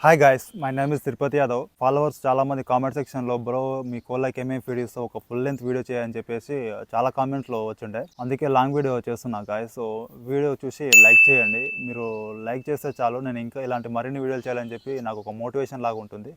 Hi guys, my name is Tirupati Yadav. Followers చాలామంది comment సెక్షన్లో bro మీ కోళ్ళకి ఏమేమి ఫీడ్ ఇస్తావు, ఒక ఫుల్ లెంత్ వీడియో చేయని చెప్పేసి చాలా కామెంట్స్లో వచ్చిండే. అందుకే లాంగ్ వీడియో చేస్తున్నా గాయ్స్. సో వీడియో చూసి లైక్ చేయండి. మీరు లైక్ చేస్తే చాలు, నేను ఇంకా ఇలాంటి మరిన్ని వీడియోలు చేయాలని చెప్పి నాకు ఒక మోటివేషన్ లాగా ఉంటుంది.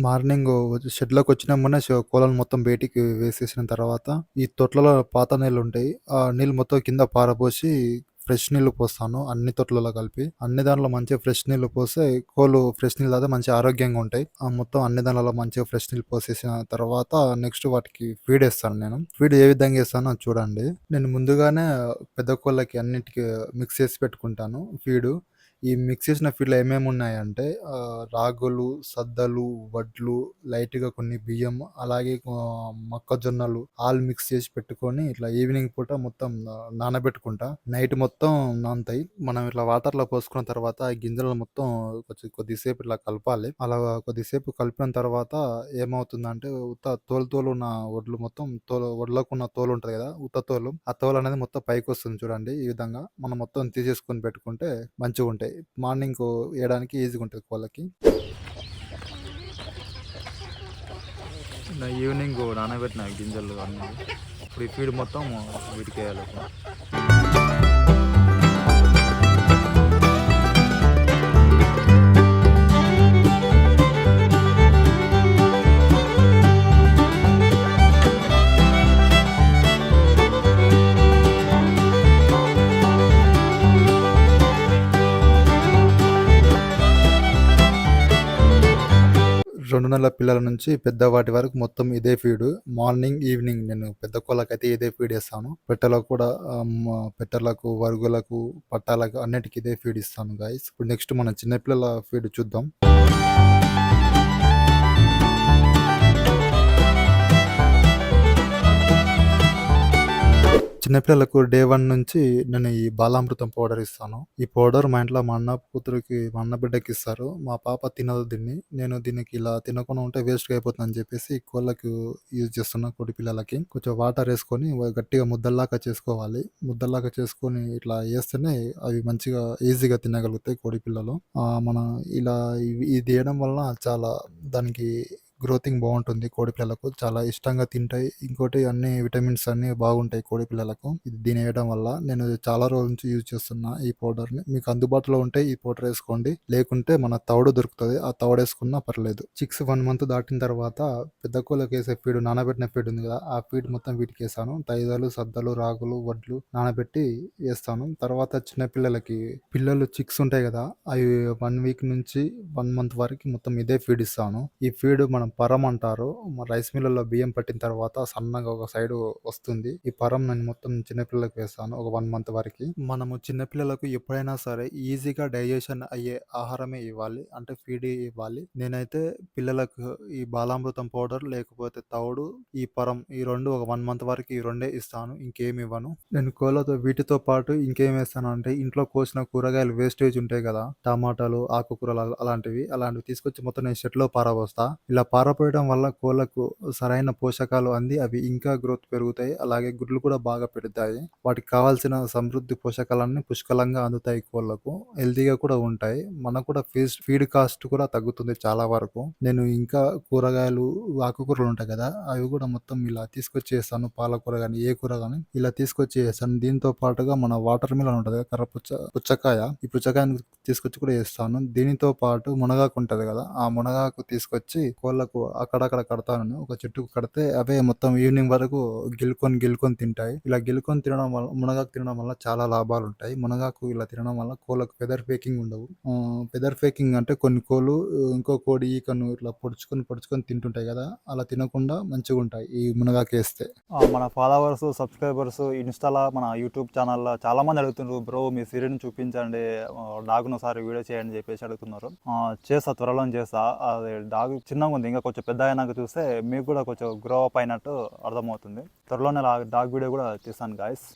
మార్నింగ్ షెడ్లోకి వచ్చిన మొన్న కోళ్ళను మొత్తం బయటికి వేసేసిన తర్వాత ఈ తొట్లలో పాత నీళ్ళు ఉంటాయి. ఆ నీళ్ళు మొత్తం కింద పారబోసి ఫ్రెష్ నీళ్ళు పోస్తాను. అన్ని తొట్లలో కలిపి అన్ని దాంట్లో మంచిగా ఫ్రెష్ నీళ్ళు పోస్తే కోళ్ళు ఫ్రెష్ నీళ్ళు తాగితే మంచిగా ఆరోగ్యంగా ఉంటాయి. ఆ మొత్తం అన్ని దాంట్లో మంచిగా ఫ్రెష్ నీళ్ళు పోసేసిన తర్వాత నెక్స్ట్ వాటికి ఫీడ్ వేస్తాను. నేను ఫీడ్ ఏ విధంగా వేస్తానో చూడండి. నేను ముందుగానే పెద్ద కోళ్ళకి అన్నిటికీ మిక్స్ చేసి పెట్టుకుంటాను ఫీడు. ఈ మిక్స్ చేసిన ఫీడ్‌లో ఏమేమి ఉన్నాయంటే రాగులు, సద్దలు, వడ్లు, లైట్‌గా కొన్ని బియ్యం, అలాగే మొక్కజొన్నలు ఆల్ మిక్స్ చేసి పెట్టుకొని ఇట్లా ఈవినింగ్ పూట మొత్తం నానబెట్టుకుంటా. నైట్ మొత్తం నానతాయి. మనం ఇట్లా వాటర్‌లో పోసుకున్న తర్వాత ఆ గింజలను మొత్తం కొద్దిసేపు ఇట్లా కలపాలి. అలా కొద్దిసేపు కలిపిన తర్వాత ఏమవుతుందంటే తోలు ఉన్న వడ్లు మొత్తం వడ్లకున్న తోలు ఉంటది కదా! ఉత్త తోలు. ఆ తోలు అనేది మొత్తం పైకొస్తుంది చూడండి. ఈ విధంగా మనం మొత్తం తీసేసుకొని పెట్టుకుంటే మంచిగుంటాయి. మార్నింగ్ వేయడానికి ఈజీగా ఉంటుంది కోళ్ళకి. ఈవినింగ్ నానబెట్టిన గింజలు అన్నీ ఇప్పుడు ఈ ఫీడ్ మొత్తం వీటికి వేయాలి. రెండు నెలల పిల్లల నుంచి పెద్ద వాటి వరకు మొత్తం ఇదే ఫీడ్. మార్నింగ్, ఈవినింగ్ నేను పెద్ద కోళ్ళకైతే ఇదే ఫీడ్ ఇస్తాను. పెట్టలకు కూడా పెట్టలకు, వరుగులకు, పట్టాలకు అన్నిటికీ ఇదే ఫీడ్ ఇస్తాను గాయ్స్. ఇప్పుడు నెక్స్ట్ మన చిన్నపిల్లల ఫీడ్ చూద్దాం. చిన్నపిల్లలకు డే 1 నుంచి నేను ఈ బాలామృతం పౌడర్ ఇస్తాను. ఈ పౌడర్ మా ఇంట్లో మా అన్న బిడ్డకి ఇస్తారు. మా పాప తినదు దీన్ని. నేను దీనికి ఇలా తినకుండా ఉంటే వేస్ట్‌గా అయిపోతుందని చెప్పేసి కోళ్ళకు యూజ్ చేస్తున్నా, కోడి పిల్లలకి. కొంచెం వాటర్ వేసుకొని గట్టిగా ముద్దల్లాగా చేసుకోవాలి. ముద్దల్లాగా చేసుకొని ఇట్లా వేస్తేనే అవి మంచిగా ఈజీగా తినగలుగుతాయి కోడి పిల్లలు. మన ఇలా ఇది వేయడం వలన చాలా దానికి గ్రోతింగ్ బాగుంటుంది. కోడి పిల్లలకు చాలా ఇష్టంగా తింటాయి. ఇంకోటి అన్ని విటమిన్స్ అన్ని బాగుంటాయి కోడి పిల్లలకు. దీని వేయడం వల్ల నేను చాలా రోజుల నుంచి యూజ్ చేస్తున్నా ఈ పౌడర్ని. మీకు అందుబాటులో ఉంటే ఈ పౌడర్ వేసుకోండి, లేకుంటే మన తౌడు దొరుకుతుంది, ఆ తౌడు వేసుకున్నా పర్లేదు. చిక్స్ 1 మంత్ దాటిన తర్వాత పెద్ద కోళ్ళకి వేసే ఫీడ్, నానబెట్టిన ఫీడ్ ఉంది కదా, ఆ ఫీడ్ మొత్తం వీటికి వేసాను. తైదలు, సద్దలు, రాగులు, వడ్లు నానబెట్టి వేస్తాను. తర్వాత చిన్నపిల్లలకి పిల్లలు చిక్స్ ఉంటాయి కదా, అవి 1 వీక్ నుంచి 1 మంత్ వరకు మొత్తం ఇదే ఫీడ్ ఇస్తాను. ఈ ఫీడ్ మనం పరం అంటారు. రైస్ మిల్లులో బియ్యం పట్టిన తర్వాత సన్నగా ఒక సైడ్ వస్తుంది. ఈ పరం నేను మొత్తం చిన్నపిల్లలకు వేస్తాను ఒక 1 మంత్ వరకు. మనము చిన్నపిల్లలకు ఎప్పుడైనా సరే ఈజీగా డైజెషన్ అయ్యే ఆహారమే ఇవ్వాలి, అంటే ఫీడ్ ఇవ్వాలి. నేనైతే పిల్లలకు ఈ బాలామృతం పౌడర్ లేకపోతే తౌడు, ఈ పరం, ఈ రెండు ఒక 1 మంత్ వరకు ఈ రెండే ఇస్తాను, ఇంకేమి ఇవ్వను. నేను కోళ్ళతో వీటితో పాటు ఇంకేం వేస్తాను అంటే ఇంట్లో కోసిన కూరగాయలు వేస్టేజ్ ఉంటాయి కదా, టమాటాలు, ఆకుకూరలు అలాంటివి తీసుకొచ్చి మొత్తం నేను షెడ్లో పారబోస్తా. ఇలా పారపోయడం వల్ల కోళ్ళకు సరైన పోషకాలు అంది అవి ఇంకా గ్రోత్ పెరుగుతాయి. అలాగే గుడ్లు కూడా బాగా పెడతాయి. వాటికి కావాల్సిన సమృద్ధి పోషకాలన్నీ పుష్కలంగా అందుతాయి. కోళ్ళకు హెల్తీగా కూడా ఉంటాయి. మనకు కూడా ఫీడ్ కాస్ట్ కూడా తగ్గుతుంది చాలా వరకు. నేను ఇంకా కూరగాయలు, ఆకుకూరలు ఉంటాయి కదా, అవి కూడా మొత్తం ఇలా తీసుకొచ్చి వేస్తాను. పాలకూర కానీ ఏ కూర కానీ ఇలా తీసుకొచ్చి వేస్తాను. దీంతో పాటుగా మన వాటర్ మిలన్ ఉంటుంది కదా, పుచ్చకాయ, ఈ పుచ్చకాయను తీసుకొచ్చి కూడా వేస్తాను. దీనితో పాటు మునగాకు ఉంటుంది కదా, ఆ మునగాకు తీసుకొచ్చి కోళ్ళకు వాళ్ళకు అక్కడక్కడ కడతాను. ఒక చెట్టుకు కడితే అవే మొత్తం ఈవినింగ్ వరకు గిల్లుకొని తింటాయి. ఇలా గిల్లుకొని తినడం వల్ల మునగాకు తినడం వల్ల చాలా లాభాలుంటాయి. మునగాకు ఇలా తినడం వల్ల కోళ్ళకు ఫెదర్ ఫేకింగ్ ఉండవు. ఫెదర్ ఫేకింగ్ అంటే కొన్ని కోళ్ళు ఇంకో కోడి ఈకను ఇట్లా పొడుచుకొని తింటుంటాయి గదా! అలా తినకుండా మంచిగుంటాయి ఈ మునగాకేస్తే. మన ఫాలోవర్స్, సబ్స్క్రైబర్స్ ఇన్‌స్టా‌ల, మన యూట్యూబ్ ఛానల్‌ల చాలామంది అడుగుతుండ్రు. బ్రో మీ సిరిని చూపించండి. డాగ్‌ని ఒకసారి వీడియో చేయండి అని చెప్పేసి అడుగుతున్నారు. చేస్తా, త్వరలోనే చేస్తా. అది డాగ్ చిన్నగుంది. ఇంకా కొంచెం పెద్దగయినాక చూస్తే మీకు కూడా కొంచెం గ్రో అప్ అయినట్టు అర్థమవుతుంది. త్వరలోనే డాగ్ వీడియో కూడా తీస్తాను గాయ్స్.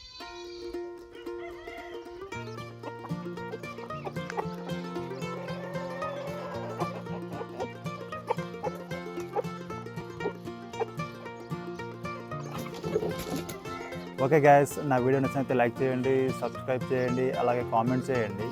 ఓకే గాయ్స్, నా వీడియో నచ్చినట్లయితే లైక్ చేయండి, సబ్స్క్రైబ్ చేయండి, అలాగే కామెంట్ చేయండి.